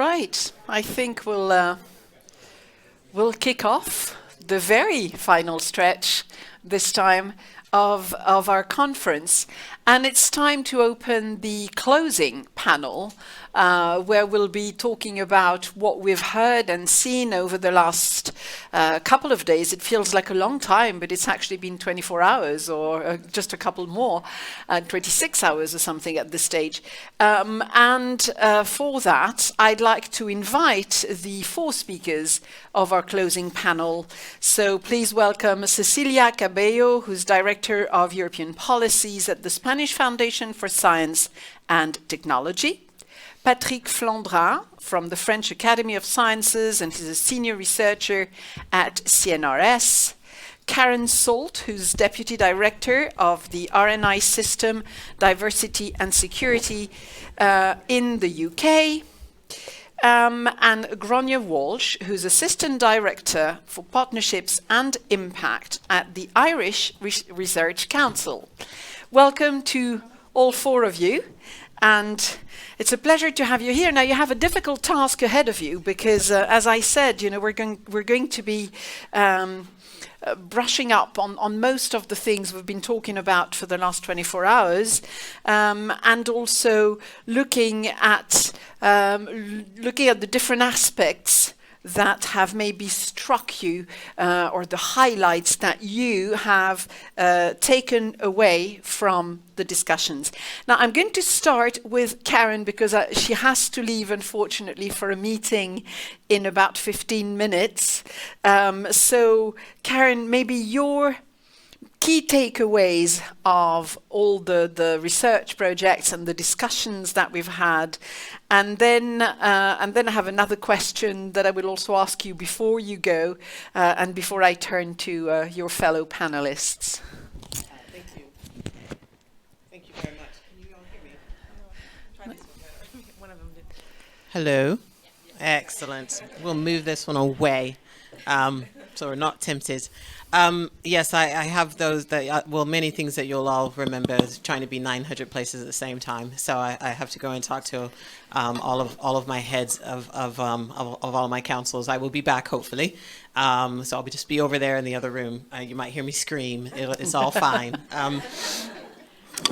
Right, I think we'll kick off the very final stretch this time of our conference. And it's time to open the closing panel, where we'll be talking about what we've heard and seen over the last couple of days. It feels like a long time, but it's actually been 24 hours or just a couple more, 26 hours or something at this stage. For that, I'd like to invite the four speakers of our closing panel. So please welcome Cecilia Cabello, who's Director of European Policies at the Spanish Foundation for Science and Technology. Patrick Flandrin from the French Academy of Sciences, and he's a senior researcher at CNRS. Karen Salt, who's Deputy Director of the RNI System, Diversity and Security in the UK. And Gráinne Walshe, who's Assistant Director for Partnerships and Impact at the Irish Research Council. Welcome to all four of you, and it's a pleasure to have you here. Now, you have a difficult task ahead of you because, as I said, we're going to be brushing up on most of the things we've been talking about for the last 24 hours, and also looking at the different aspects that have maybe struck you, or the highlights that you have taken away from the discussions. Now, I'm going to start with Karen because she has to leave, unfortunately, for a meeting in about 15 minutes. So, Karen, maybe your key takeaways of all the research projects and the discussions that we've had, and then I have another question that I will also ask you before you go, and before I turn to your fellow panelists. Thank you. Thank you very much. Can you all hear me? Try this one better. One of them did. Hello. Excellent. We'll move this one away, so we're not tempted. Yes, I have those many things that you'll all remember, trying to be 900 places at the same time. So I have to go and talk to all of my heads of all of my councils. I will be back hopefully. So I'll just be over there in the other room. You might hear me scream. It's all fine.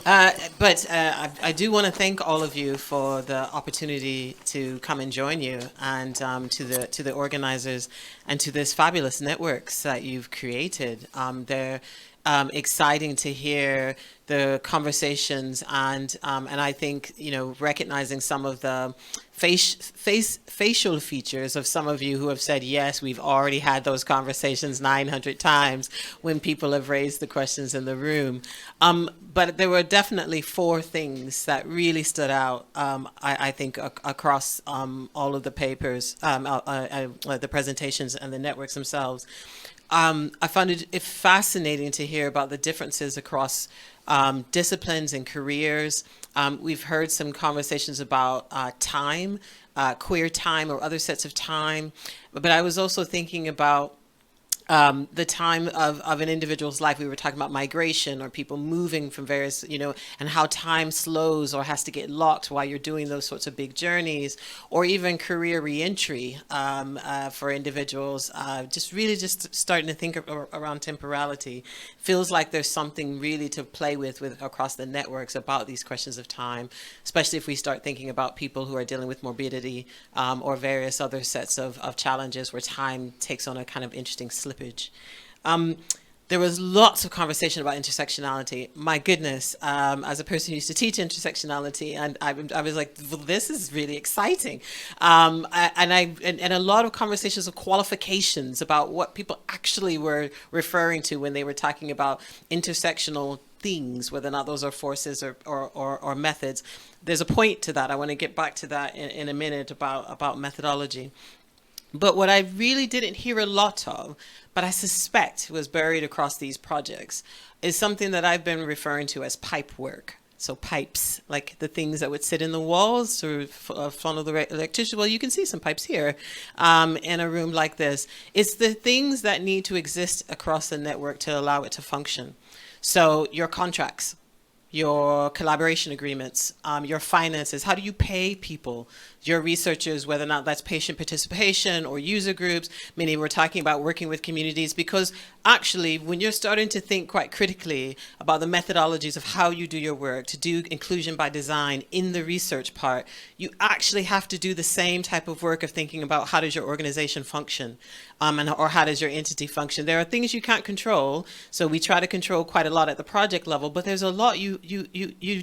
But I do want to thank all of you for the opportunity to come and join you, and to the organizers and to this fabulous networks that you've created. They're exciting to hear the conversations, and I think recognizing some of the facial features of some of you who have said, yes, we've already had those conversations 900 times when people have raised the questions in the room. But there were definitely four things that really stood out, I think, across all of the papers, the presentations and the networks themselves. I found it fascinating to hear about the differences across disciplines and careers. We've heard some conversations about time, queer time or other sets of time. But I was also thinking about the time of an individual's life. We were talking about migration or people moving from various, and how time slows or has to get locked while you're doing those sorts of big journeys, or even career reentry for individuals. Just starting to think around temporality. Feels like there's something really to play with across the networks about these questions of time, especially if we start thinking about people who are dealing with morbidity or various other sets of challenges where time takes on a kind of interesting slippage. There was lots of conversation about intersectionality. My goodness, as a person who used to teach intersectionality, and I was like, well, this is really exciting. And a lot of conversations of qualifications about what people actually were referring to when they were talking about intersectional things, whether or not those are forces or methods. There's a point to that. I want to get back to that in a minute about methodology. But what I really didn't hear a lot of, but I suspect was buried across these projects, is something that I've been referring to as pipe work. So pipes, like the things that would sit in the walls to funnel the electricity. Well, you can see some pipes here in a room like this. It's the things that need to exist across the network to allow it to function. So your contracts, your collaboration agreements, your finances. How do you pay people, your researchers, whether or not that's patient participation or user groups? Many were talking about working with communities, because actually when you're starting to think quite critically about the methodologies of how you do your work, to do inclusion by design in the research part, you actually have to do the same type of work of thinking about how does your organization function, or how does your entity function. There are things you can't control, so we try to control quite a lot at the project level, but there's a lot you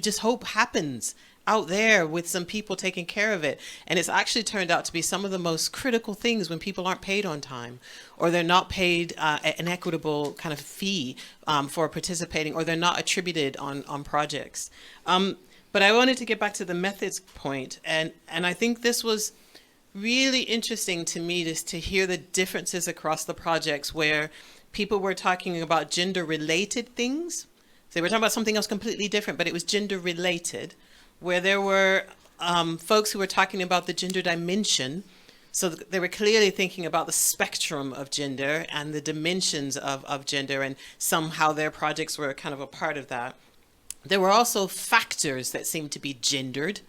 just hope happens out there with some people taking care of it. And it's actually turned out to be some of the most critical things when people aren't paid on time, or they're not paid an equitable kind of fee for participating, or they're not attributed on projects. But I wanted to get back to the methods point, and I think this was really interesting to me, just to hear the differences across the projects where people were talking about gender related things. So they were talking about something else completely different, but it was gender related, where there were folks who were talking about the gender dimension. So they were clearly thinking about the spectrum of gender and the dimensions of gender, and somehow their projects were kind of a part of that. There were also factors that seemed to be gendered,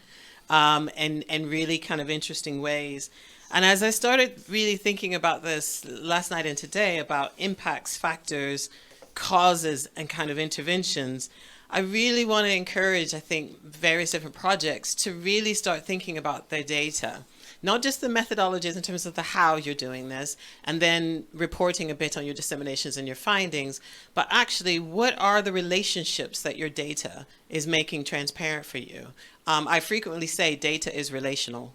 and really kind of interesting ways. And as I started really thinking about this last night and today, about impacts, factors, causes, and kind of interventions, I really want to encourage, I think, various different projects to really start thinking about their data. Not just the methodologies in terms of the how you're doing this, and then reporting a bit on your disseminations and your findings, but actually what are the relationships that your data is making transparent for you? I frequently say data is relational.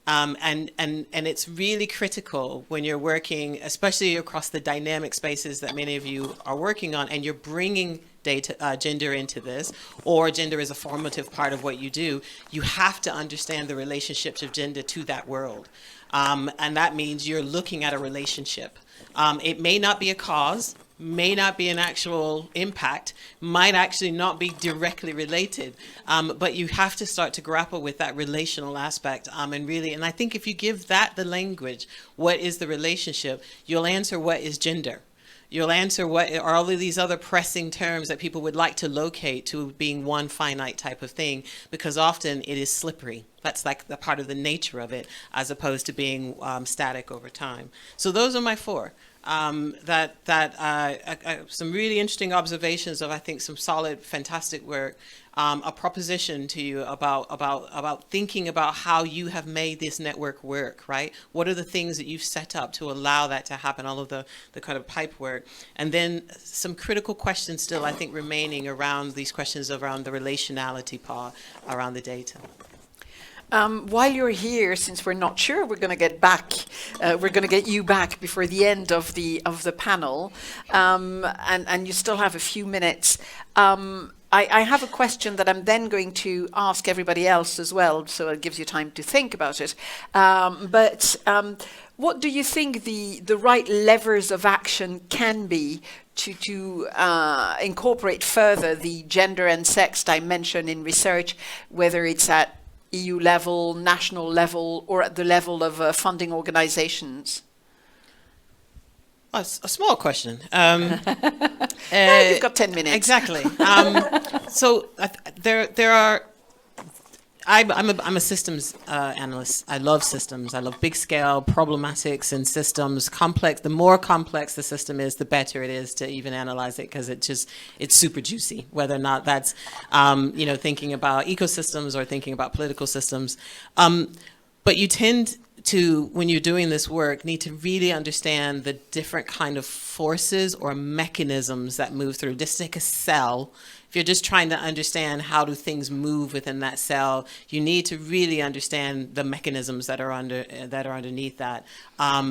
And it's really critical when you're working, especially across the dynamic spaces that many of you are working on, and you're bringing data, gender into this, or gender is a formative part of what you do. You have to understand the relationships of gender to that world. And that means you're looking at a relationship. It may not be a cause, may not be an actual impact, might actually not be directly related, but you have to start to grapple with that relational aspect, and I think if you give that the language, what is the relationship, you'll answer what is gender. You'll answer what are all of these other pressing terms that people would like to locate to being one finite type of thing, because often it is slippery. That's like the part of the nature of it, as opposed to being static over time. So those are my four. Some really interesting observations of, I think, some solid, fantastic work. A proposition to you about thinking about how you have made this network work, right? What are the things that you've set up to allow that to happen, all of the kind of pipe work. And then some critical questions still, I think, remaining around these questions around the relationality part, around the data. While you're here, since we're not sure we're going to get back, we're going to get you back before the end of the panel, and you still have a few minutes. I have a question that I'm then going to ask everybody else as well, so it gives you time to think about it. But what do you think the right levers of action can be to incorporate further the gender and sex dimension in research, whether it's at EU level, national level, or at the level of funding organizations? A small question. You've got 10 minutes. Exactly. So there are. I'm a systems analyst. I love systems. I love big scale problematics and systems. Complex. The more complex the system is, the better it is to even analyze it, because it's super juicy. Whether or not that's thinking about ecosystems or thinking about political systems, but you tend to, when you're doing this work, need to really understand the different kind of forces or mechanisms that move through. Just take a cell. If you're just trying to understand how do things move within that cell, you need to really understand the mechanisms that are underneath that.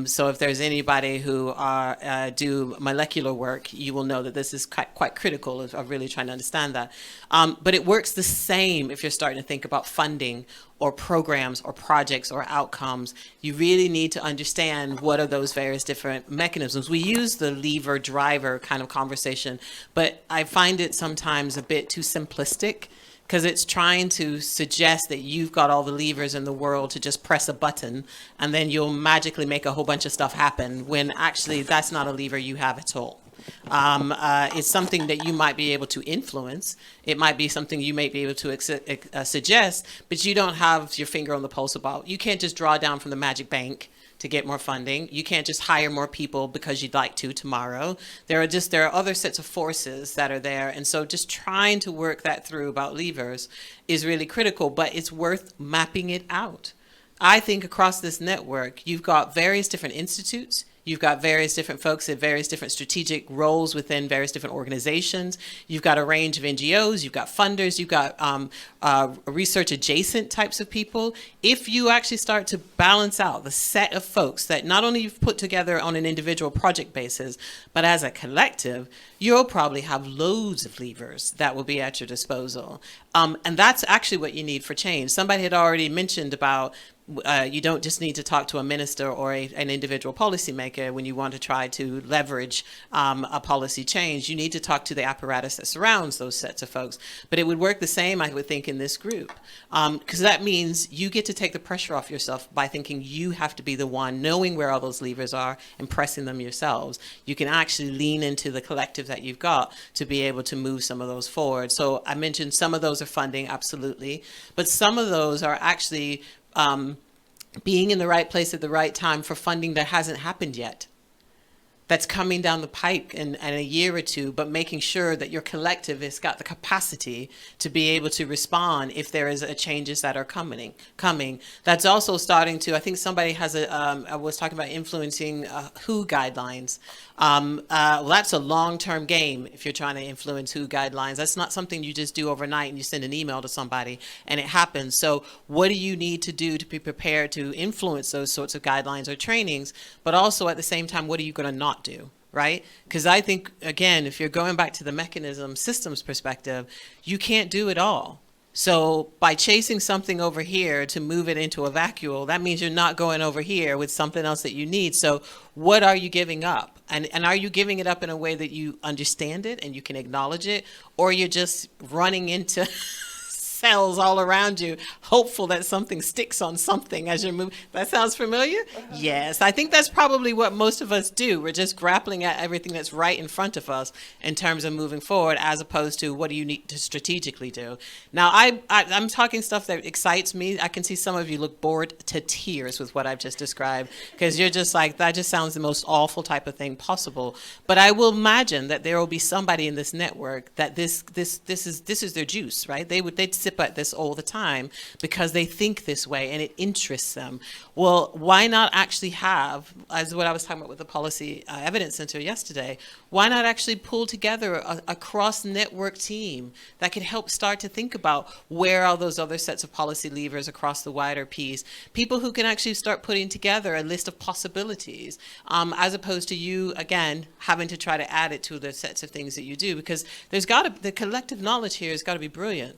So if there's anybody who do molecular work, you will know that this is quite critical of really trying to understand that. But it works the same if you're starting to think about funding or programs or projects or outcomes. You really need to understand what are those various different mechanisms. We use the lever driver kind of conversation, but I find it sometimes a bit too simplistic, because it's trying to suggest that you've got all the levers in the world to just press a button and then you'll magically make a whole bunch of stuff happen, when actually that's not a lever you have at all. It's something that you might be able to influence. It might be something you may be able to suggest, but you don't have your finger on the pulse about. You can't just draw down from the magic bank to get more funding. You can't just hire more people because you'd like to tomorrow. There are other sets of forces that are there. And so just trying to work that through about levers is really critical, but it's worth mapping it out. I think across this network, you've got various different institutes. You've got various different folks at various different strategic roles within various different organizations. You've got a range of NGOs, you've got funders, you've got research adjacent types of people. If you actually start to balance out the set of folks that not only you've put together on an individual project basis, but as a collective, you'll probably have loads of levers that will be at your disposal. And that's actually what you need for change. Somebody had already mentioned about you don't just need to talk to a minister or an individual policymaker when you want to try to leverage a policy change. You need to talk to the apparatus that surrounds those sets of folks. But it would work the same, I would think, in this group. Because that means you get to take the pressure off yourself by thinking you have to be the one knowing where all those levers are and pressing them yourselves. You can actually lean into the collective that you've got to be able to move some of those forward. So I mentioned some of those are funding, absolutely. But some of those are actually being in the right place at the right time for funding that hasn't happened yet, that's coming down the pike in a year or two, but making sure that your collective has got the capacity to be able to respond if there is changes that are coming. That's also starting to, I think somebody has I was talking about influencing WHO guidelines. Well, that's a long-term game if you're trying to influence WHO guidelines. That's not something you just do overnight and you send an email to somebody and it happens. So what do you need to do to be prepared to influence those sorts of guidelines or trainings? But also at the same time, what are you going to not do? Right? Because I think, again, if you're going back to the mechanism systems perspective, you can't do it all. So by chasing something over here to move it into a vacuole, that means you're not going over here with something else that you need. So what are you giving up? And are you giving it up in a way that you understand it and you can acknowledge it? Or you're just running into cells all around you, hopeful that something sticks on something as you're moving. That sounds familiar? Yes, I think that's probably what most of us do. We're just grappling at everything that's right in front of us in terms of moving forward, as opposed to what do you need to strategically do. Now, I'm talking stuff that excites me. I can see some of you look bored to tears with what I've just described, because you're just like, that just sounds the most awful type of thing possible. But I will imagine that there will be somebody in this network that this is their juice, right? They'd sip at this all the time because they think this way and it interests them. Well, why not actually have, as what I was talking about with the Policy Evidence Center yesterday, why not actually pull together a cross-network team that could help start to think about where are those other sets of policy levers across the wider piece? People who can actually start putting together a list of possibilities, as opposed to you, again, having to try to add it to the sets of things that you do, because the collective knowledge here has got to be brilliant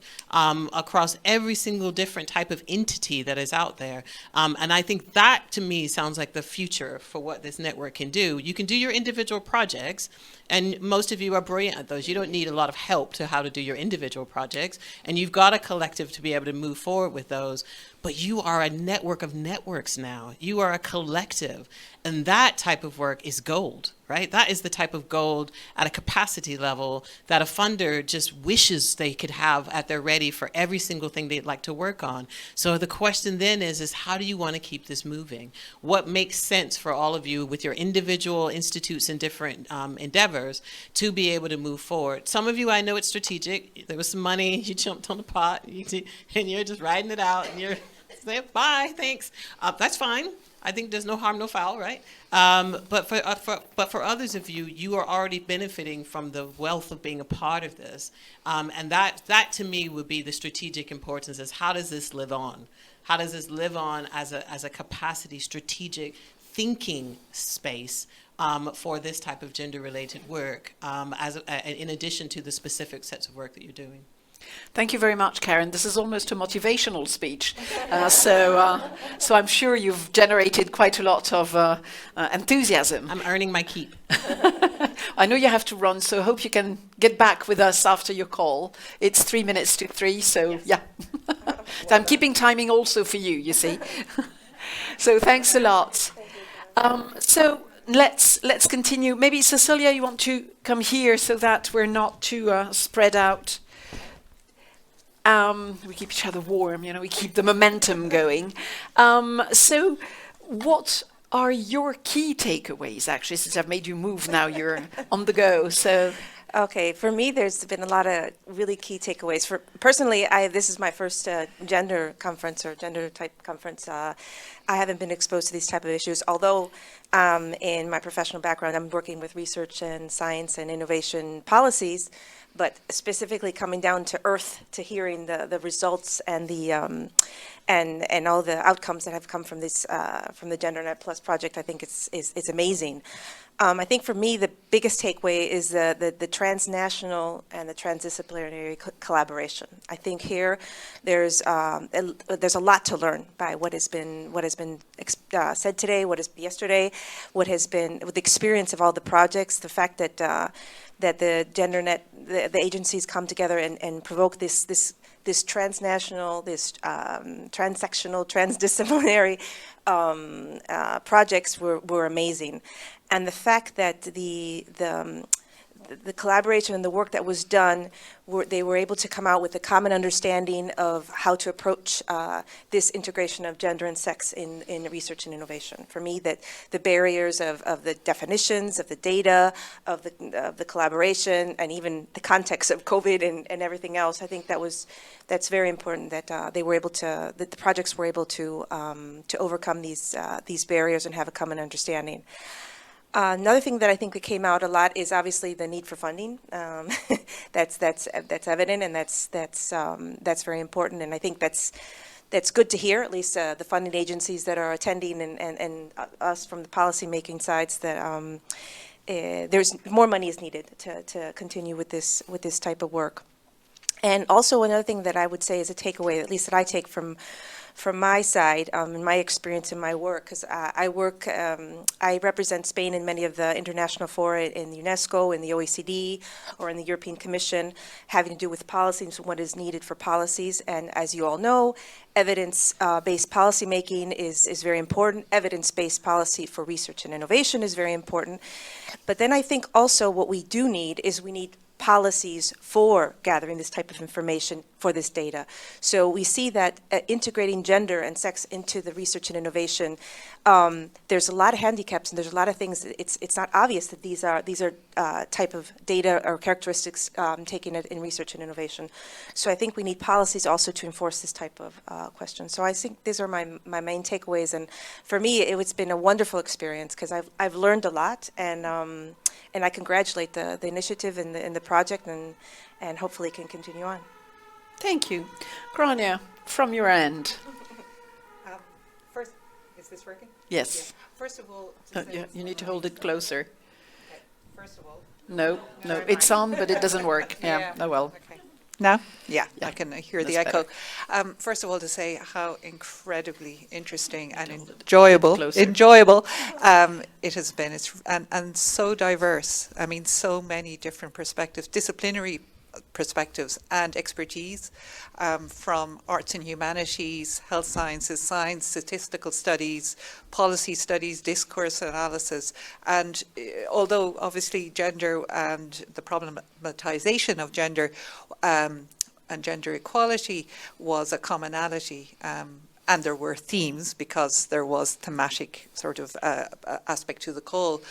across every single different type of entity that is out there. And I think that, to me, sounds like the future for what this network can do. You can do your individual projects, and most of you are brilliant at those. You don't need a lot of help to how to do your individual projects, and you've got a collective to be able to move forward with those. But you are a network of networks now. You are a collective. And that type of work is gold, right? That is the type of gold at a capacity level that a funder just wishes they could have at their ready for every single thing they'd like to work on. So the question then is how do you want to keep this moving? What makes sense for all of you with your individual institutes and different endeavors to be able to move forward? Some of you, I know it's strategic. There was some money, you jumped on the pot, and you're just riding it out, and you're saying, bye, thanks. That's fine. I think there's no harm, no foul, right? But for others of you, you are already benefiting from the wealth of being a part of this, and that to me would be the strategic importance: is how does this live on? How does this live on as a capacity, strategic thinking space for this type of gender-related work, in addition to the specific sets of work that you're doing? Thank you very much, Karen. This is almost a motivational speech. So I'm sure you've generated quite a lot of enthusiasm. I'm earning my keep. I know you have to run, so I hope you can get back with us after your call. It's 3 minutes to 3, so yes. Yeah. So I'm keeping timing also for you, you see. So thanks a lot. So let's continue. Maybe Cecilia, you want to come here so that we're not too spread out. We keep each other warm, we keep the momentum going. So what are your key takeaways, actually, since I've made you move now, you're on the go, so... Okay, for me, there's been a lot of really key takeaways. Personally, this is my first gender conference or gender type conference. I haven't been exposed to these type of issues, although in my professional background, I'm working with research and science and innovation policies, but specifically coming down to earth to hearing the results and the and all the outcomes that have come from this from the GenderNet Plus project. I think it's amazing. I think for me, the biggest takeaway is the transnational and the transdisciplinary collaboration. I think here there's a lot to learn by what has been said today, what is yesterday, what has been with the experience of all the projects, the fact that the GenderNet, the agencies come together and provoke this transnational, this transsectional, transdisciplinary projects were amazing. And the fact that the collaboration and the work that was done, they were able to come out with a common understanding of how to approach this integration of gender and sex in research and innovation. For me, that the barriers of the definitions, of the data, of the collaboration, and even the context of COVID and everything else, I think that's very important that they were able to, that the projects were able to overcome these barriers and have a common understanding. Another thing that I think that came out a lot is obviously the need for funding. That's evident, and that's very important. And I think that's good to hear. At least the funding agencies that are attending and us from the policymaking sides that there's more money is needed to continue with this type of work. And also another thing that I would say is a takeaway, at least that I take from my side, in my experience in my work, because I represent Spain in many of the international fora in UNESCO, in the OECD, or in the European Commission, having to do with policies and what is needed for policies. And as you all know, evidence-based policy making is very important. Evidence-based policy for research and innovation is very important. But then I think also what we do need is we need policies for gathering this type of information for this data. So we see that integrating gender and sex into the research and innovation, there's a lot of handicaps and there's a lot of things. It's not obvious that these are type of data or characteristics taken in research and innovation. So I think we need policies also to enforce this type of question. So I think these are my main takeaways. And for me, it's been a wonderful experience because I've learned a lot, and I congratulate the initiative and the project, and hopefully it can continue on. Thank you. Gráinne, from your end. First, is this working? Yes. Yeah. First of all, you need to hold it closer. Okay. First of all, No, it's on, but it doesn't work. Yeah. Oh well. Okay. Now? Yeah, Yeah. I can hear That's the echo. better. First of all, to say how incredibly interesting and Hold it enjoyable closer. it has been. And so diverse. I mean, so many different perspectives, disciplinary perspectives and expertise from arts and humanities, health sciences, science, statistical studies, policy studies, discourse analysis. And although obviously gender and the problematization of gender and gender equality was a commonality, and there were themes because there was thematic sort of aspect to the call.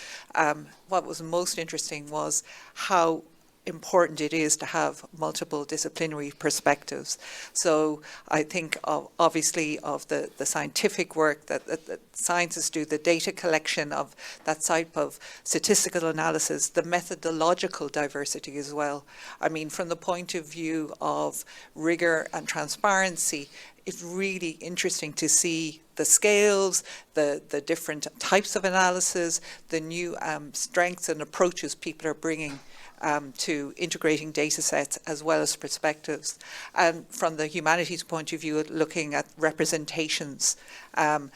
What was most interesting was how important it is to have multiple disciplinary perspectives. So I think obviously of the scientific work that scientists do, the data collection of that type of statistical analysis, the methodological diversity as well. I mean, from the point of view of rigor and transparency, it's really interesting to see the scales, the different types of analysis, the new strengths and approaches people are bringing to integrating data sets as well as perspectives. And from the humanities point of view, looking at representations and,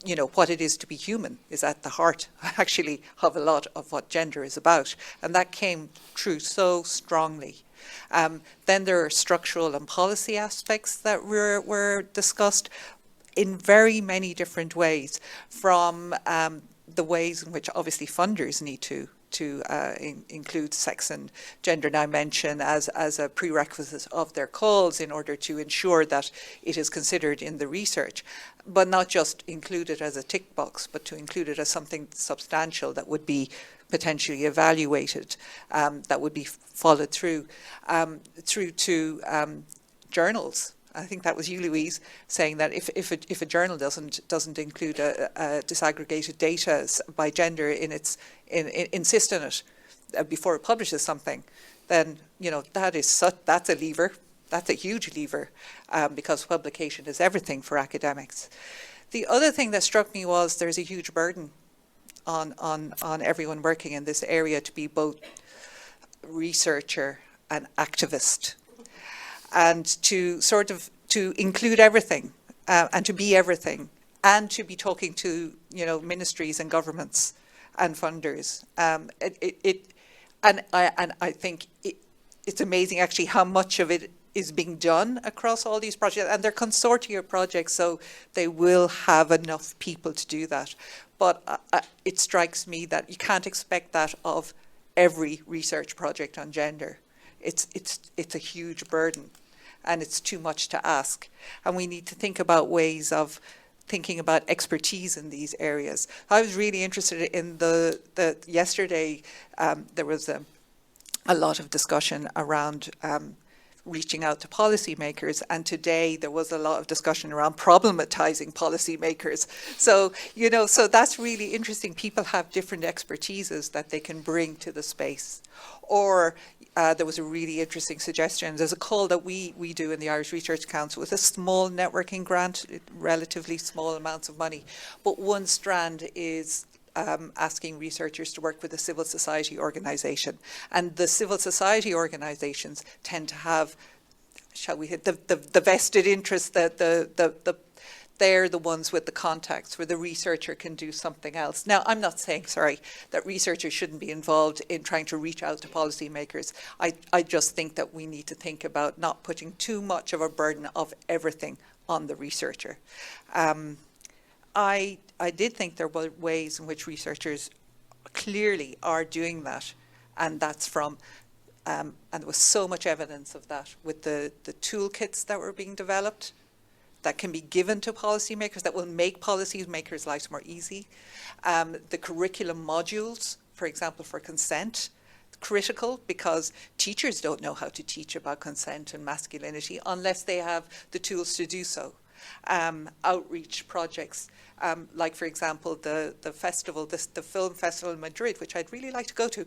you know, what it is to be human is at the heart, actually, of a lot of what gender is about. And that came through so strongly. Then there are structural and policy aspects that were discussed in very many different ways, from the ways in which obviously funders need to include sex and gender dimension as a prerequisite of their calls in order to ensure that it is considered in the research, but not just include it as a tick box, but to include it as something substantial that would be potentially evaluated, that would be followed through to journals. I think that was you, Louise, saying that if a journal doesn't include a disaggregated data by gender insist on it before it publishes something, then that's a lever. That's a huge lever, because publication is everything for academics. The other thing that struck me was there's a huge burden on everyone working in this area to be both researcher and activist, and to include everything, and to be everything, and to be talking to ministries and governments and funders. I think it's amazing actually how much of it is being done across all these projects, and they're consortia projects, so they will have enough people to do that. But it strikes me that you can't expect that of every research project on gender. It's a huge burden, and it's too much to ask. And we need to think about ways of thinking about expertise in these areas. I was really interested in yesterday there was a lot of discussion around reaching out to policymakers, and today there was a lot of discussion around problematizing policymakers. So that's really interesting. People have different expertises that they can bring to the space. Or there was a really interesting suggestion. There's a call that we do in the Irish Research Council with a small networking grant, relatively small amounts of money. But one strand is asking researchers to work with a civil society organisation. And the civil society organisations tend to have, shall we hit the vested interest, they're the ones with the contacts where the researcher can do something else. Now, I'm not saying, that researchers shouldn't be involved in trying to reach out to policymakers. I just think that we need to think about not putting too much of a burden of everything on the researcher. I did think there were ways in which researchers clearly are doing that, and that's from, and there was so much evidence of that with the toolkits that were being developed that can be given to policymakers that will make policymakers' lives more easy. The curriculum modules, for example, for consent, critical, because teachers don't know how to teach about consent and masculinity unless they have the tools to do so. Outreach projects, like for example the festival, the film festival in Madrid, which I'd really like to go to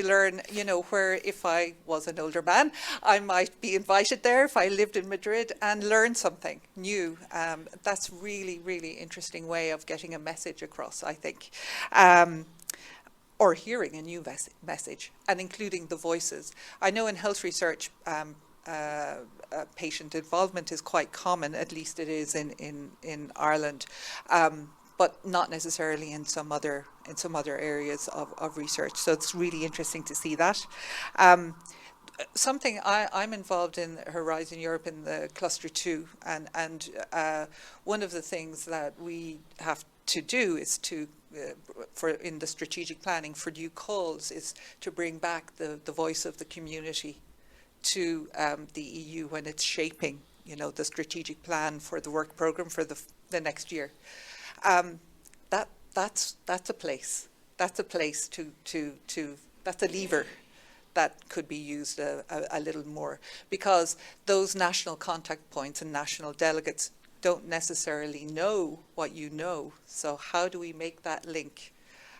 learn, where if I was an older man, I might be invited there if I lived in Madrid and learn something new. That's really, really interesting way of getting a message across, I think. Or hearing a new message and including the voices. I know in health research, patient involvement is quite common, at least it is in Ireland, but not necessarily in some other areas of research. So it's really interesting to see that. Something I'm involved in Horizon Europe in the Cluster 2, and one of the things that we have to do is to in the strategic planning for new calls is to bring back the voice of the community to the EU when it's shaping, the strategic plan for the work programme for the next year. That's a place. That's a place that's a lever that could be used a little more, because those national contact points and national delegates don't necessarily know what you know. So how do we make that link?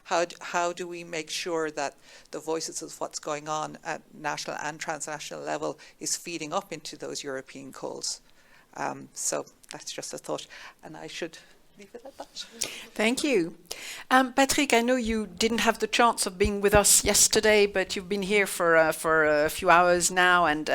How do we make sure that the voices of what's going on at national and transnational level is feeding up into those European calls? So that's just a thought, and I should leave it at that. Thank you. Patrick, I know you didn't have the chance of being with us yesterday, but you've been here for a few hours now, and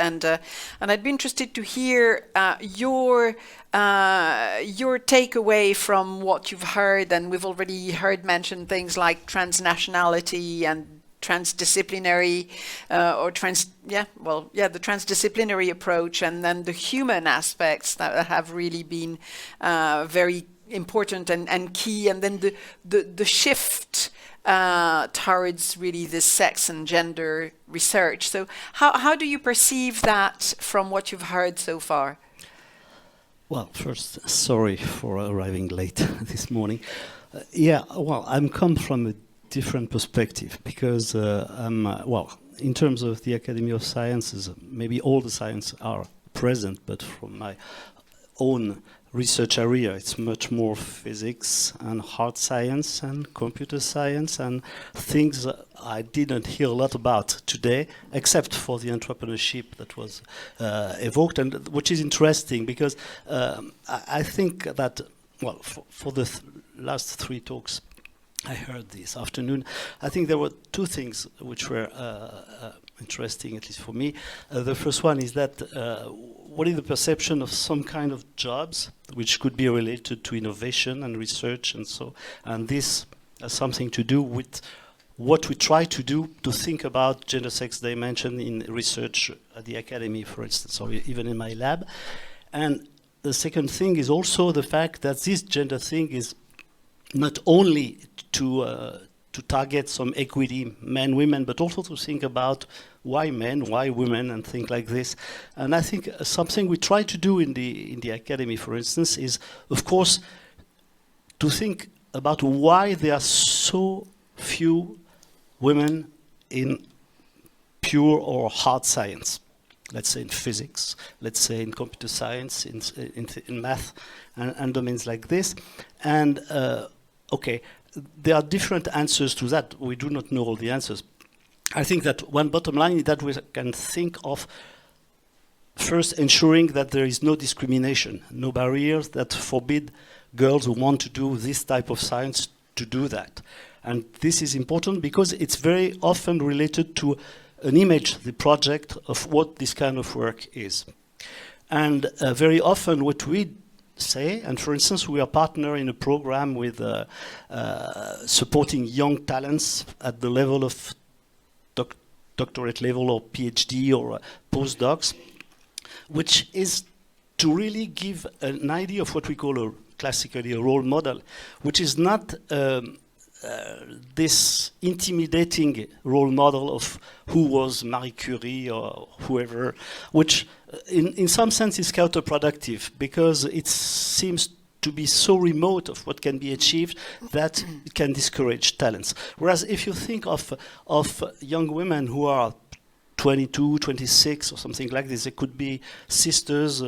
I'd be interested to hear your takeaway from what you've heard. And we've already heard mention things like transnationality and transdisciplinary the transdisciplinary approach, and then the human aspects that have really been very important and key, and then the shift towards really the sex and gender research. So how do you perceive that from what you've heard so far? Well, first, sorry for arriving late this morning. Yeah, well, I'm come from a different perspective because in terms of the Academy of Sciences, maybe all the science are present, but from my own research area, it's much more physics and hard science and computer science and things I didn't hear a lot about today, except for the entrepreneurship that was evoked, and which is interesting because I think that, well, for the last three talks I heard this afternoon, I think there were two things which were interesting, at least for me. The first one is that what is the perception of some kind of jobs which could be related to innovation and research, and this has something to do with what we try to do to think about gender sex dimension in research at the academy, for instance, or even in my lab. And the second thing is also the fact that this gender thing is not only to target some equity, men, women, but also to think about why men, why women, and things like this. And I think something we try to do in the academy, for instance, is, of course, to think about why there are so few women in pure or hard science. Let's say in physics, let's say in computer science, in math, and domains like this. And okay, there are different answers to that. We do not know all the answers. I think that one bottom line is that we can think of first ensuring that there is no discrimination, no barriers that forbid girls who want to do this type of science to do that. And this is important because it's very often related to an image, the project of what this kind of work is. And very often what we say, and for instance, we are partner in a program with supporting young talents at the level of doctorate level or PhD or postdocs, which is to really give an idea of what we call classically a role model, which is not this intimidating role model of who was Marie Curie or whoever, which in some sense is counterproductive because it seems to be so remote of what can be achieved that it can discourage talents. Whereas if you think of young women who are 22, 26 or something like this, they could be sisters,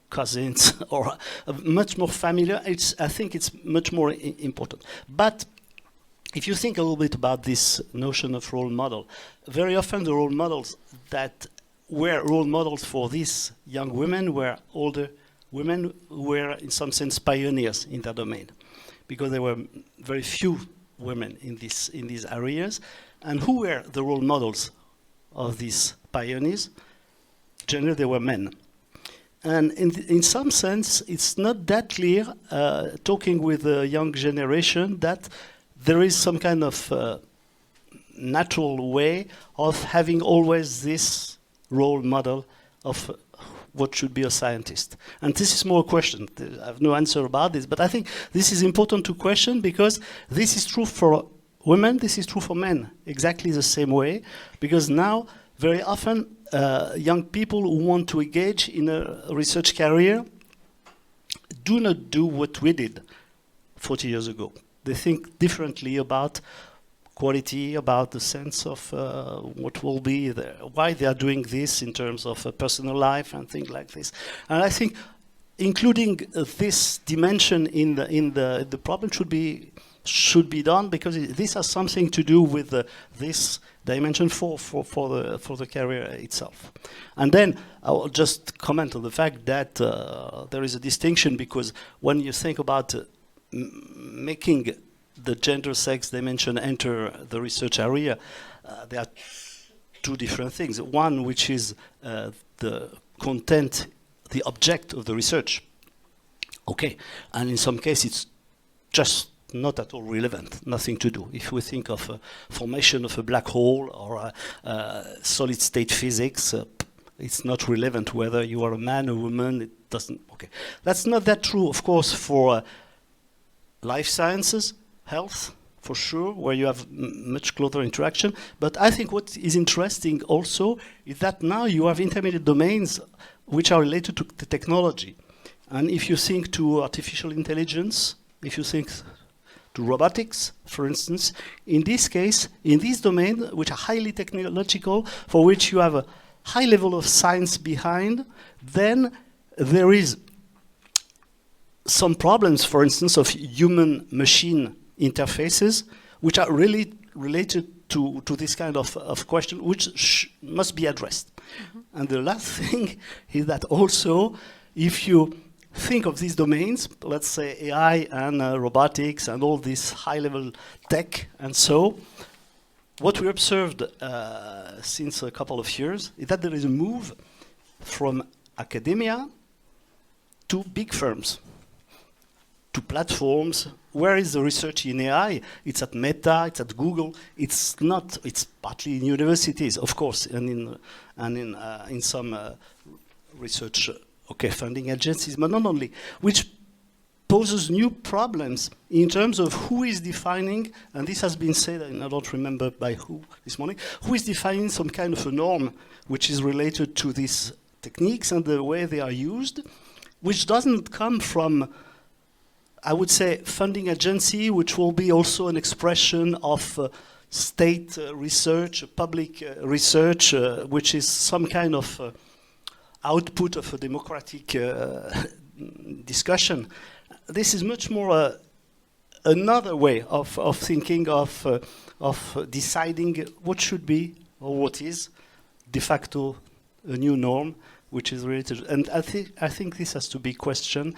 cousins, or much more familiar, I think it's much more important. But if you think a little bit about this notion of role model, very often the role models that were role models for these young women were older women who were in some sense pioneers in their domain, because there were very few women in these areas. And who were the role models of these pioneers? Generally, they were men. And in some sense, it's not that clear, talking with the young generation, that there is some kind of natural way of having always this role model of what should be a scientist. And this is more a question. I have no answer about this, but I think this is important to question because this is true for women, this is true for men, exactly the same way, because now very often young people who want to engage in a research career do not do what we did 40 years ago. They think differently about quality, about the sense of what will be there, why they are doing this in terms of personal life and things like this. And I think including this dimension in the problem should be done, because this has something to do with this dimension for the career itself. And then I'll just comment on the fact that there is a distinction, because when you think about making the gender sex dimension enter the research area, there are two different things. One, which is the content, the object of the research. Okay, and in some cases it's just not at all relevant, nothing to do. If we think of a formation of a black hole or solid state physics, it's not relevant whether you are a man or woman, it doesn't, okay. That's not that true, of course, for life sciences, health, for sure, where you have much closer interaction. But I think what is interesting also is that now you have intermediate domains which are related to the technology. And if you think to artificial intelligence, if you think to robotics, for instance, in this case, in this domain, which are highly technological, for which you have a high level of science behind, then there is some problems, for instance, of human-machine interfaces, which are really related to this kind of question, which must be addressed. Mm-hmm. And the last thing is that also, if you think of these domains, let's say AI and robotics and all this high-level tech, and so what we observed since a couple of years is that there is a move from academia to big firms, to platforms. Where is the research in AI? It's at Meta, it's at Google. It's not. It's partly in universities, of course, and in some research. Funding agencies, but not only, which poses new problems in terms of who is defining, and this has been said, and I don't remember by who this morning, who is defining some kind of a norm which is related to these techniques and the way they are used, which doesn't come from, I would say, funding agency, which will be also an expression of state research, public research, which is some kind of output of a democratic discussion. This is much more another way of thinking of deciding what should be or what is de facto a new norm, which is related. And I think this has to be questioned,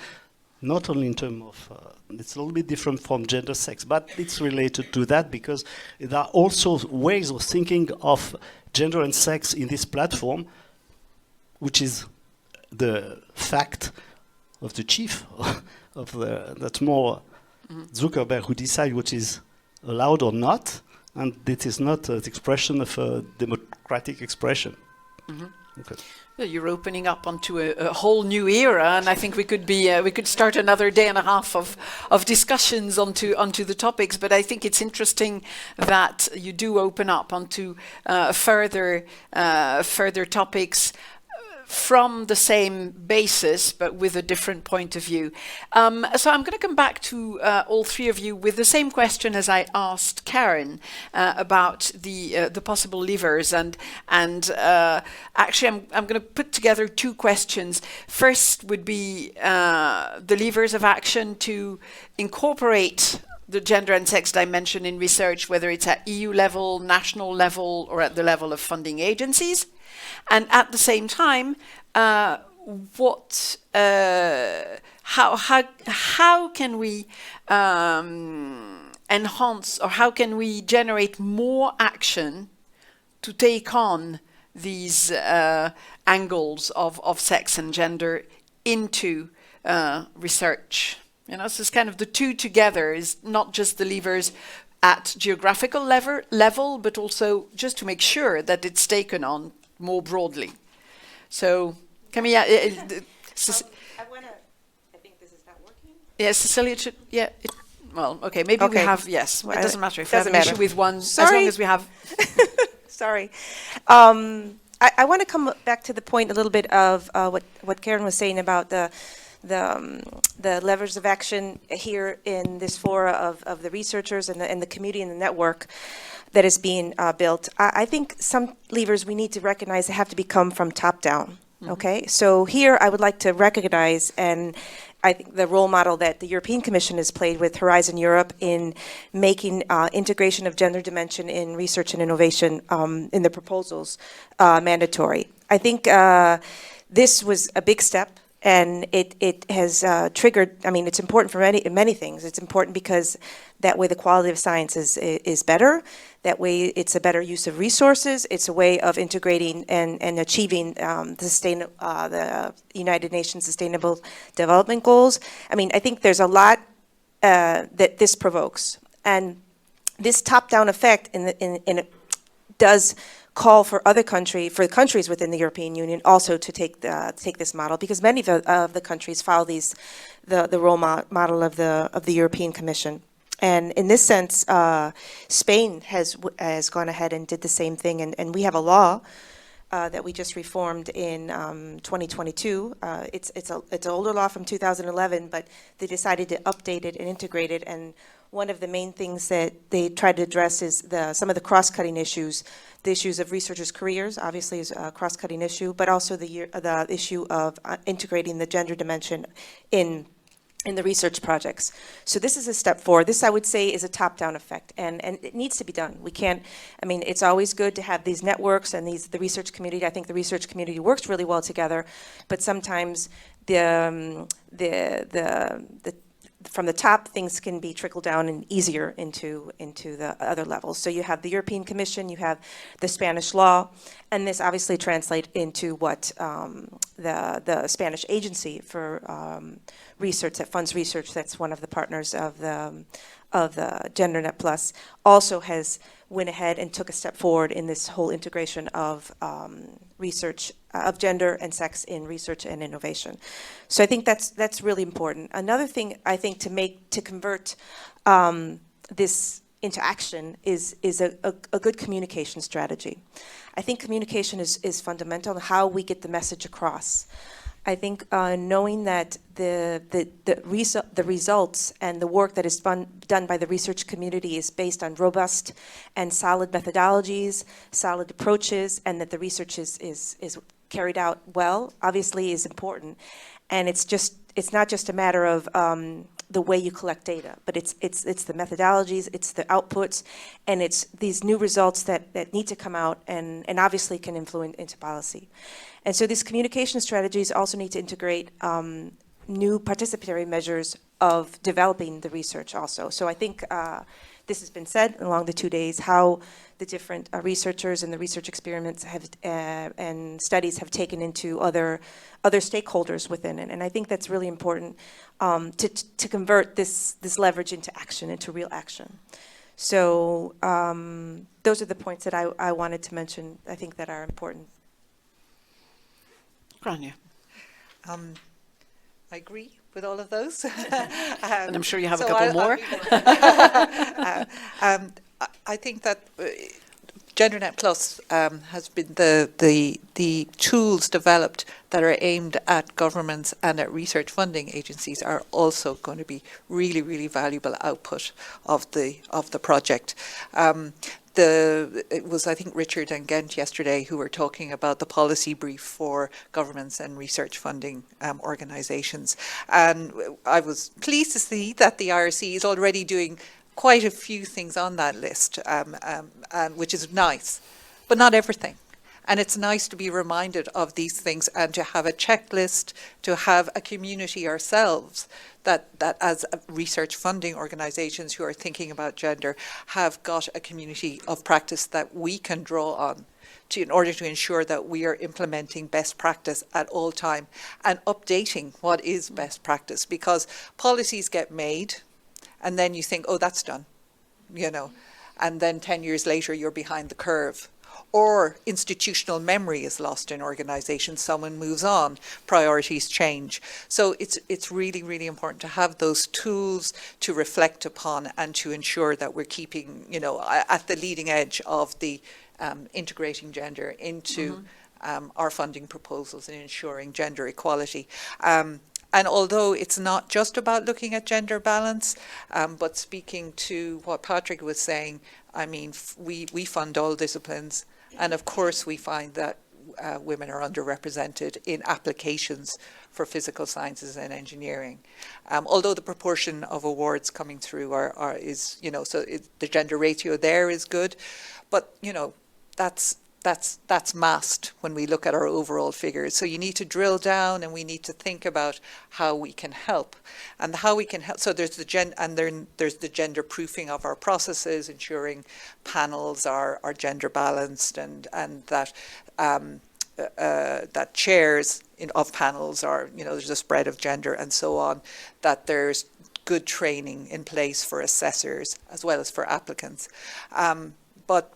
not only in terms of it's a little bit different from gender, sex, but it's related to that because there are also ways of thinking of gender and sex in this platform, which is the fact of the chief of that's more Zuckerberg who decides what is allowed or not, and it is not the expression of a democratic expression. Mm-hmm. Okay. Yeah, you're opening up onto a whole new era, and I think we could start another day and a half of discussions onto the topics. But I think it's interesting that you do open up onto further topics from the same basis, but with a different point of view. So I'm going to come back to all three of you with the same question as I asked Karen about the possible levers, and actually I'm going to put together two questions. First would be the levers of action to incorporate the gender and sex dimension in research, whether it's at EU level, national level, or at the level of funding agencies. And at the same time, how can we enhance, or how can we generate more action to take on these angles of sex and gender into research? You know, so it's kind of the two together, is not just the levers at geographical level, but also just to make sure that it's taken on more broadly. So, Camilla, I think this is not working. Yeah, Cecilia should. Yeah. Well, okay. Maybe we have. Yes. Well, it doesn't matter if we have an issue with one. Sorry. As long as we have. Sorry. I want to come back to the point a little bit of what Karen was saying about the levers of action here in this fora of the researchers and the community and the network that is being built. I think some levers we need to recognize that have to come from top down. Mm-hmm. Okay, so here I would like to recognize, and I think the role model that the European Commission has played with Horizon Europe in making integration of gender dimension in research and innovation in the proposals mandatory. I think this was a big step. And it has triggered, I mean, it's important for many things. It's important because that way the quality of science is better. That way it's a better use of resources. It's a way of integrating and achieving the United Nations Sustainable Development Goals. I mean, I think there's a lot that this provokes. And this top-down effect does call for countries within the European Union also to take this model, because many of the countries follow the role model of the European Commission. And in this sense, Spain has gone ahead and did the same thing, and we have a law that we just reformed in 2022. It's an older law from 2011, but they decided to update it and integrate it. And one of the main things that they tried to address is some of the cross-cutting issues. The issues of researchers' careers, obviously, is a cross-cutting issue, but also the issue of integrating the gender dimension in the research projects. So this is a step forward. This, I would say, is a top-down effect, and it needs to be done. We can't, I mean, it's always good to have these networks and the research community. I think the research community works really well together, but sometimes from the top, things can be trickled down and easier into the other levels. So you have the European Commission, you have the Spanish law, and this obviously translates into what the Spanish Agency for Research that funds research, that's one of the partners of the GenderNet Plus, also has went ahead and took a step forward in this whole integration of research of gender and sex in research and innovation. So I think that's really important. Another thing I think to convert this into action is a good communication strategy. I think communication is fundamental in how we get the message across. I think knowing that the results and the work that is done by the research community is based on robust and solid methodologies, solid approaches, and that the research is carried out well, obviously is important. And it's not just a matter of the way you collect data, but it's the methodologies, it's the outputs, and it's these new results that need to come out and obviously can influence into policy. And so these communication strategies also need to integrate new participatory measures of developing the research also. So I think this has been said along the 2 days, how the different researchers and the research experiments have and studies have taken into other stakeholders within it. And I think that's really important to convert this leverage into action, into real action. So those are the points that I wanted to mention, I think, that are important. Gráinne. I agree with all of those. And I'm sure you have a couple more. I think that GenderNet Plus has been the tools developed that are aimed at governments and at research funding agencies are also going to be really, really valuable output of the project. It was, I think, Richard and Ghent yesterday who were talking about the policy brief for governments and research funding organisations. And I was pleased to see that the IRC is already doing quite a few things on that list, and which is nice, but not everything. And it's nice to be reminded of these things and to have a checklist, to have a community ourselves that as research funding organisations who are thinking about gender have got a community of practice that we can draw on in order to ensure that we are implementing best practice at all time and updating what is best practice, because policies get made and then you think, oh, that's done, and then 10 years later you're behind the curve. Or institutional memory is lost in organisations, someone moves on, priorities change. So it's really, really important to have those tools to reflect upon and to ensure that we're keeping, at the leading edge of the integrating gender into our funding proposals and ensuring gender equality. And although it's not just about looking at gender balance, but speaking to what Patrick was saying, I mean, we fund all disciplines. And of course, we find that women are underrepresented in applications for physical sciences and engineering. Although the proportion of awards coming through is, the gender ratio there is good. But, that's masked when we look at our overall figures. So you need to drill down and we need to think about how we can help. And how we can help, so there's there's the gender proofing of our processes, ensuring panels are gender balanced and that that chairs of panels are, there's a spread of gender and so on, that there's good training in place for assessors as well as for applicants. But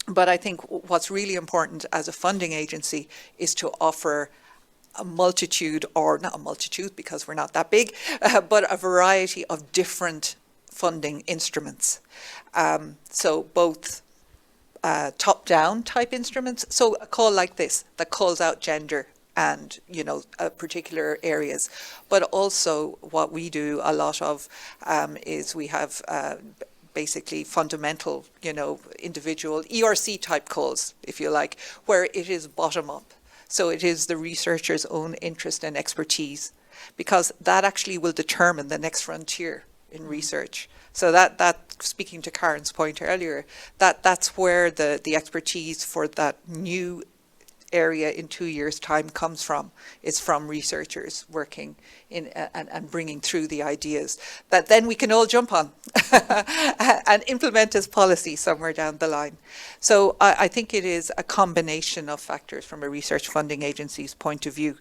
But I think what's really important as a funding agency is to offer a multitude, or not a multitude because we're not that big, but a variety of different funding instruments. So both top-down type instruments, so a call like this that calls out gender and, you know, particular areas. But also what we do a lot of is we have basically fundamental, you know, individual ERC type calls, if you like, where it is bottom up. So it is the researcher's own interest and expertise, because that actually will determine the next frontier in research. So that speaking to Karen's point earlier, that's where the expertise for that new area in 2 years' time comes from. It's from researchers working in and bringing through the ideas that then we can all jump on and implement as policy somewhere down the line. So I think it is a combination of factors from a research funding agency's point of view.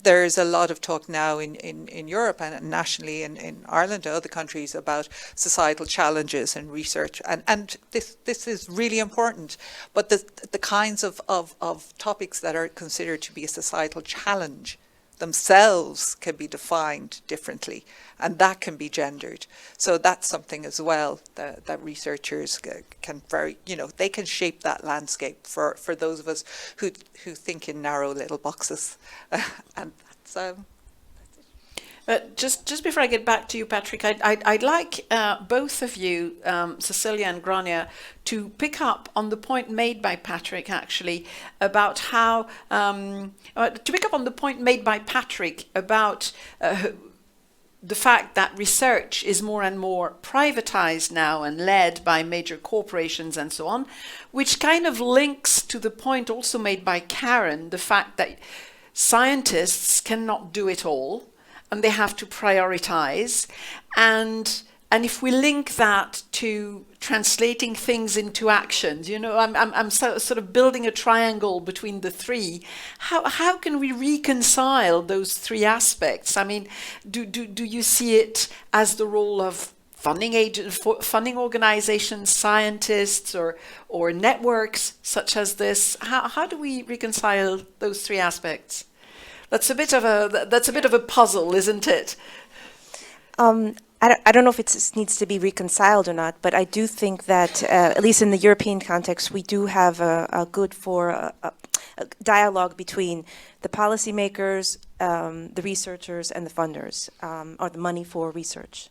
There's a lot of talk now in Europe and nationally in Ireland and other countries about societal challenges in research. And this is really important. But the kinds of topics that are considered to be a societal challenge themselves can be defined differently, and that can be gendered. So that's something as well that researchers can very, you know, they can shape that landscape for those of us who think in narrow little boxes. And that's just before I get back to you, Patrick, I'd like both of you, Cecilia and Gráinne, to pick up on the point made by Patrick, actually, about how, to pick up on the point made by Patrick about the fact that research is more and more privatized now and led by major corporations and so on, which kind of links to the point also made by Karen, the fact that scientists cannot do it all, and they have to prioritize. And if we link that to translating things into actions, you know, I'm sort of building a triangle between the three. How can we reconcile those three aspects? I mean, do you see it as the role of funding organizations, scientists, or networks such as this? How do we reconcile those three aspects? That's a bit of a puzzle, isn't it? I don't know if it needs to be reconciled or not, but I do think that, at least in the European context, we do have a good a dialogue between the policymakers, the researchers, and the funders, or the money for research.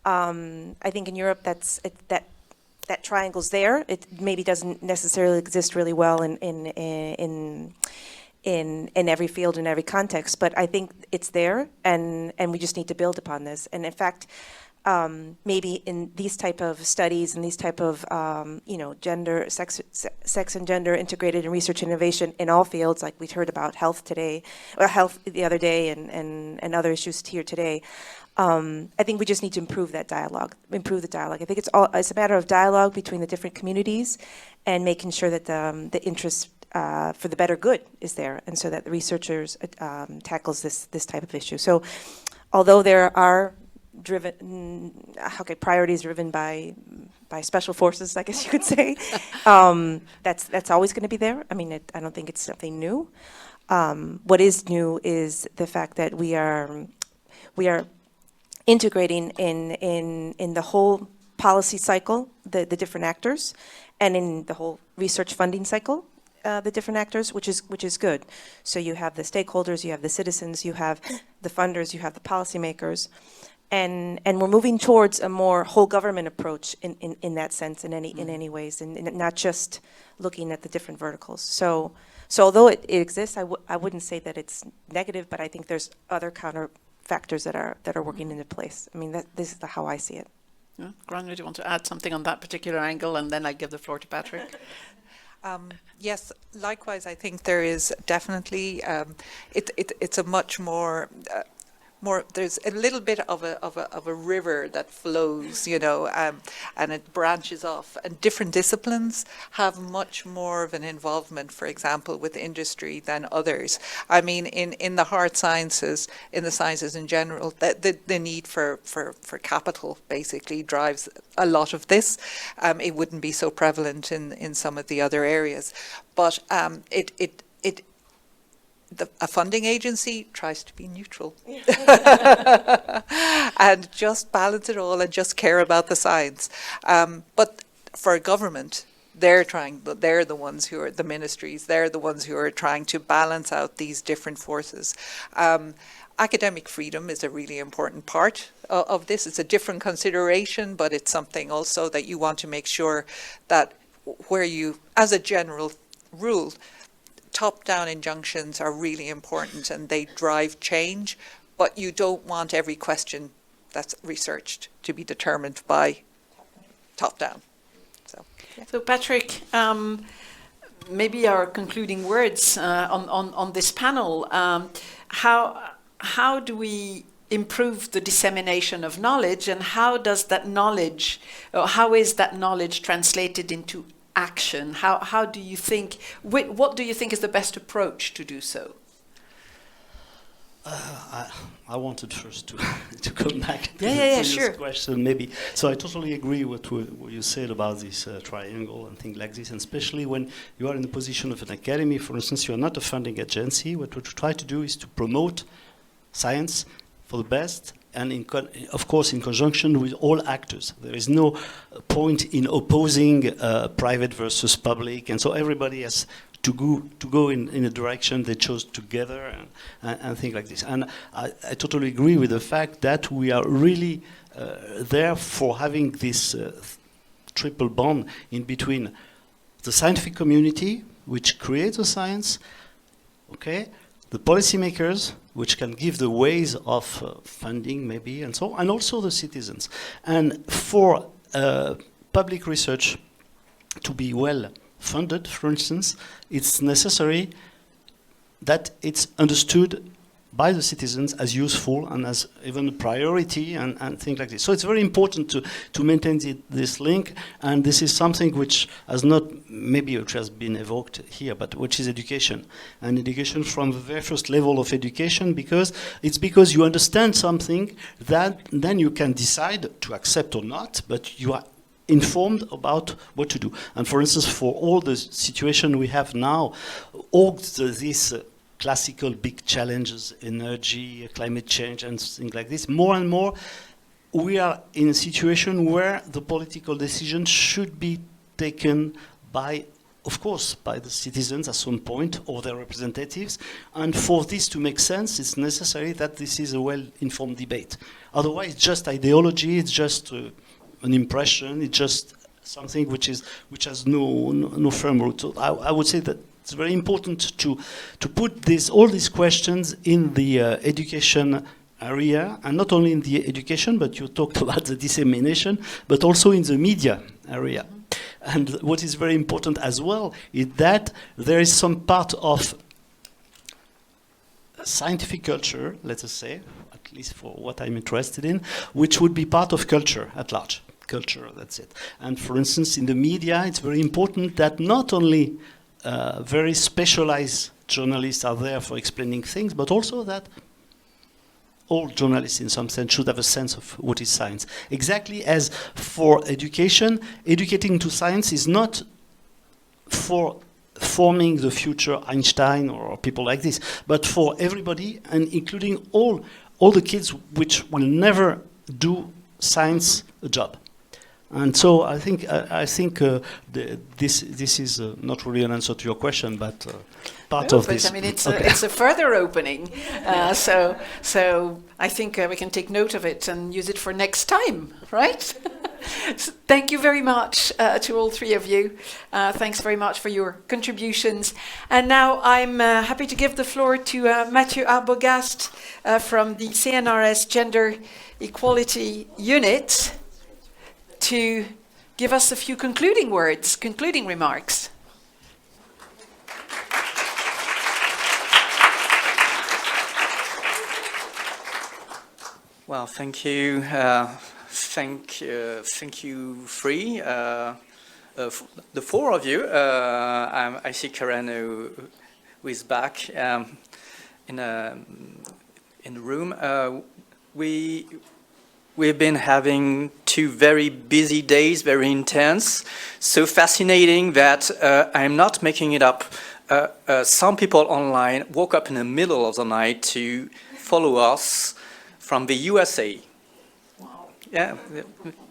I think in Europe that triangle's there. It maybe doesn't necessarily exist really well in every field, in every context, but I think it's there, and we just need to build upon this. And in fact, maybe in these type of studies and these type of gender, sex and gender integrated in research and innovation in all fields, like we heard about health today, or health the other day, and other issues here today. I think we just need to improve the dialogue. I think it's a matter of dialogue between the different communities and making sure that the interest for the better good is there, and so that the researchers tackles this type of issue. So although there are priorities driven by special forces, I guess you could say, that's always going to be there. I mean, I don't think it's something new. What is new is the fact that we are integrating in the whole policy cycle the different actors, and in the whole research funding cycle the different actors, which is good. So you have the stakeholders, you have the citizens, you have the funders, you have the policymakers, and we're moving towards a more whole government approach in that sense, in any ways, and not just looking at the different verticals. So although it exists, I wouldn't say that it's negative, but I think there's other counter factors that are working into place. I mean, this is how I see it. Yeah. Gráinne, do you want to add something on that particular angle, and then I give the floor to Patrick? Yes, likewise, I think there is definitely, it's a much more there's a little bit of a river that flows, and it branches off. And different disciplines have much more of an involvement, for example, with industry than others. I mean, in the hard sciences, in the sciences in general, the need for capital basically drives a lot of this. It wouldn't be so prevalent in some of the other areas, but a funding agency tries to be neutral and just balance it all and just care about the science. But for a government, they're the ones who are the ministries, they're the ones who are trying to balance out these different forces. Academic freedom is a really important part of this. It's a different consideration, but it's something also that you want to make sure that where you, as a general rule, top-down injunctions are really important and they drive change, but you don't want every question that's researched to be determined by top-down. So Patrick, maybe our concluding words on this panel. How do we improve the dissemination of knowledge, and how does that knowledge, or how is that knowledge translated into action? How do you think, what do you think is the best approach to do so? I wanted first to come back to sure. question, maybe. So I totally agree with what you said about this triangle and things like this, and especially when you are in the position of an academy, for instance, you are not a funding agency. What we try to do is to promote science for the best, and of course in conjunction with all actors. There is no point in opposing private versus public, and so everybody has to go in a direction they chose together, and things like this. And I totally agree with the fact that we are really there for having this triple bond in between the scientific community, which creates the science, okay, the policymakers, which can give the ways of funding maybe, and so, and also the citizens. And for public research to be well funded, for instance, it's necessary that it's understood by the citizens as useful and as even a priority, and things like this. So it's very important to maintain this link, and this is something which has not, maybe which has been evoked here, but which is education. And education from the very first level of education, because you understand something that then you can decide to accept or not, but you are informed about what to do. And for instance, for all the situation we have now, all these classical big challenges, energy, climate change, and things like this, more and more, we are in a situation where the political decision should be taken by, of course, by the citizens at some point, or their representatives. And for this to make sense, it's necessary that this is a well-informed debate. Otherwise, just ideology, it's just an impression, it's just something which has no firm root. So I would say that it's very important to put all these questions in the education area, and not only in the education, but you talked about the dissemination, but also in the media area. And what is very important as well is that there is some part of scientific culture, let us say, at least for what I'm interested in, which would be part of culture at large. Culture, that's it. And for instance, in the media, it's very important that not only very specialized journalists are there for explaining things, but also that all journalists in some sense should have a sense of what is science. Exactly as for education, educating to science is not for forming the future Einstein or people like this, but for everybody, and including all the kids which will never do science a job. And so I think this is not really an answer to your question, but part of this. I mean, it's a further opening. So I think we can take note of it and use it for next time, right? So thank you very much to all three of you. Thanks very much for your contributions. And now I'm happy to give the floor to Mathieu Arbogast from the CNRS Gender Equality Unit, to give us a few concluding words, concluding remarks. Well, thank you. Thank you, three. The four of you. I see Karen who is back in the room. We've been having 2 very busy days, very intense, so fascinating that I'm not making it up. Some people online woke up in the middle of the night to follow us from the USA. Wow. Yeah,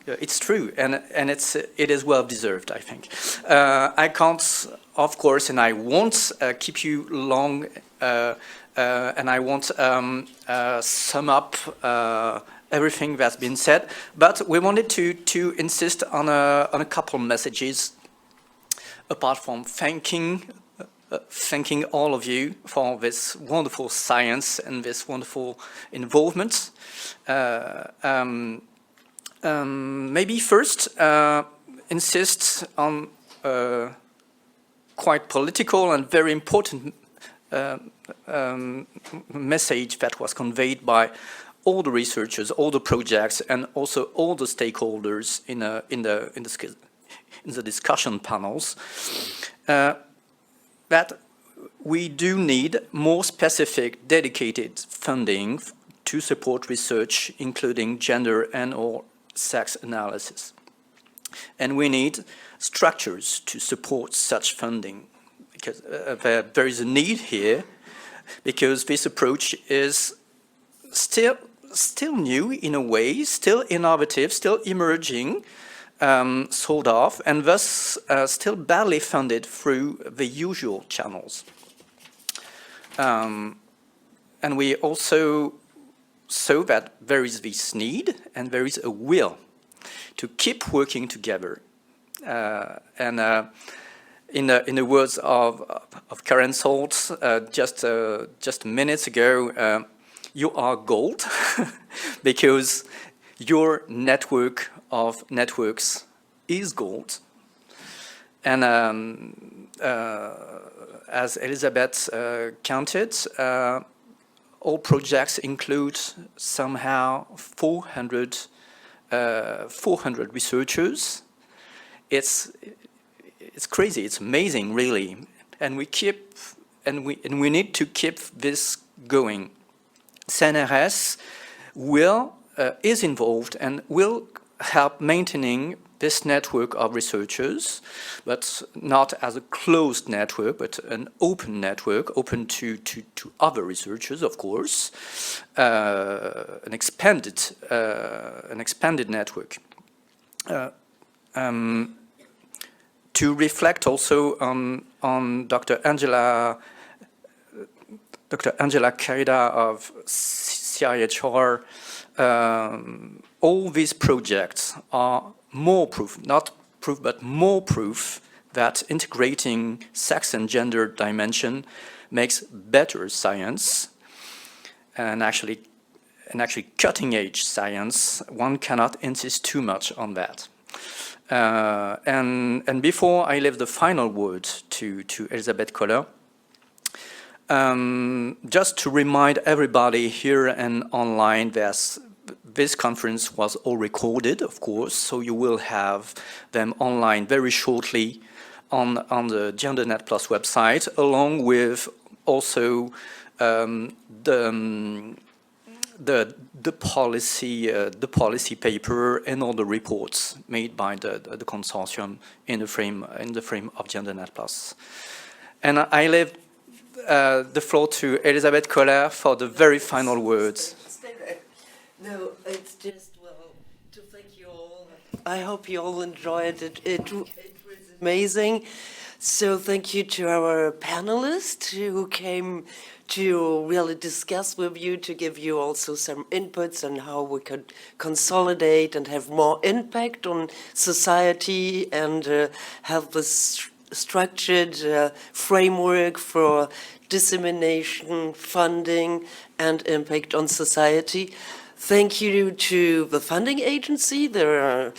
it's true, and it is well deserved, I think. I can't, of course, and I won't keep you long, and I won't sum up everything that's been said, but we wanted to insist on a couple of messages, apart from thanking all of you for this wonderful science and this wonderful involvement. Maybe first insist on quite political and very important message that was conveyed by all the researchers, all the projects, and also all the stakeholders in the discussion panels, that we do need more specific, dedicated funding to support research, including gender and/or sex analysis. And we need structures to support such funding, because there is a need here, because this approach is still new in a way, still innovative, still emerging, sort of, and thus still badly funded through the usual channels. And we also saw that there is this need and there is a will to keep working together. In the words of Karen Saltz just minutes ago, you are gold because your network of networks is gold. And as Elizabeth counted, all projects include somehow 400 researchers. It's crazy. It's amazing, really. And we need to keep this going. CNRS is involved and will help maintaining this network of researchers, but not as a closed network, but an open network, open to other researchers, of course, an expanded network. To reflect also on Dr. Angela Carida of CIHR, all these projects are more proof, not proof, but more proof that integrating sex and gender dimension makes better science, and actually cutting-edge science. One cannot insist too much on that. And before I leave the final word to Elizabeth Koller, just to remind everybody here and online, this conference was all recorded, of course, so you will have them online very shortly on the GenderNet Plus website, along with also the policy paper and all the reports made by the consortium in the frame of GenderNet Plus. And I leave the floor to Elizabeth Koller for the very final words. No, it's just, well, to thank you all. I hope you all enjoyed it. It was amazing. So thank you to our panelists who came to really discuss with you, to give you also some inputs on how we could consolidate and have more impact on society and have this structured framework for dissemination, funding, and impact on society. Thank you to the funding agency. There are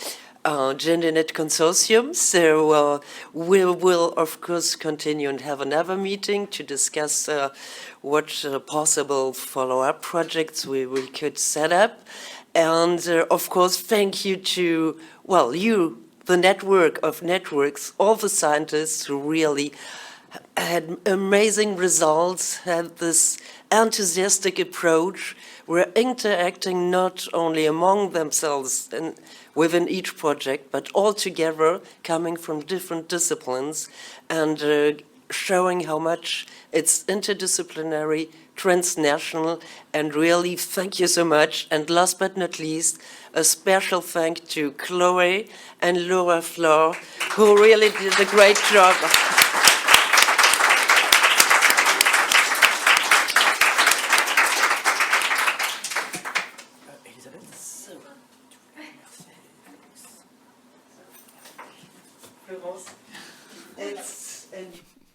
GenderNet Consortium. So we will, of course, continue and have another meeting to discuss what possible follow-up projects we could set up. And of course, thank you to, well, you, the network of networks, all the scientists who really had amazing results, had this enthusiastic approach, were interacting not only among themselves and within each project, but all together, coming from different disciplines, and showing how much it's interdisciplinary, transnational, and really thank you so much. And last but not least, a special thank to Chloe and Laura Flor, who really did a great job.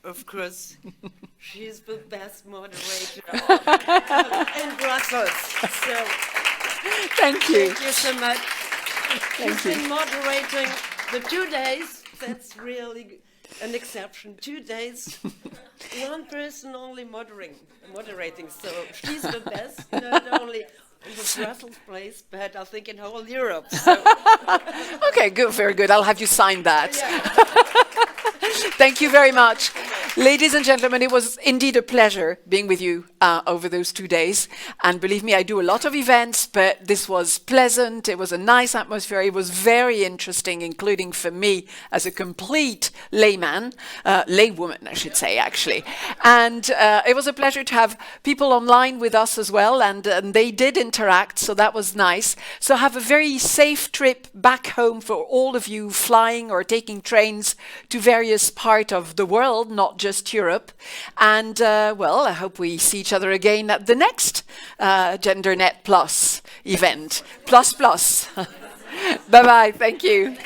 Of course, she's the best moderator in Brussels. So, Thank you. thank you so much. Thank You've you. been moderating the 2 days. That's really an exception. 2 days, one person only moderating. So she's the best, not only in the Brussels place, but I think in whole Europe. So. Okay, good, very good. I'll have you sign that. Thank you very much. Ladies and gentlemen, it was indeed a pleasure being with you over those 2 days. And believe me, I do a lot of events, but this was pleasant. It was a nice atmosphere. It was very interesting, including for me as a complete laywoman, I should say, actually. And it was a pleasure to have people online with us as well, and they did interact, so that was nice. So have a very safe trip back home for all of you flying or taking trains to various parts of the world, not just Europe. And well, I hope we see each other again at the next GenderNet Plus event. Plus. Bye-bye. Thank you.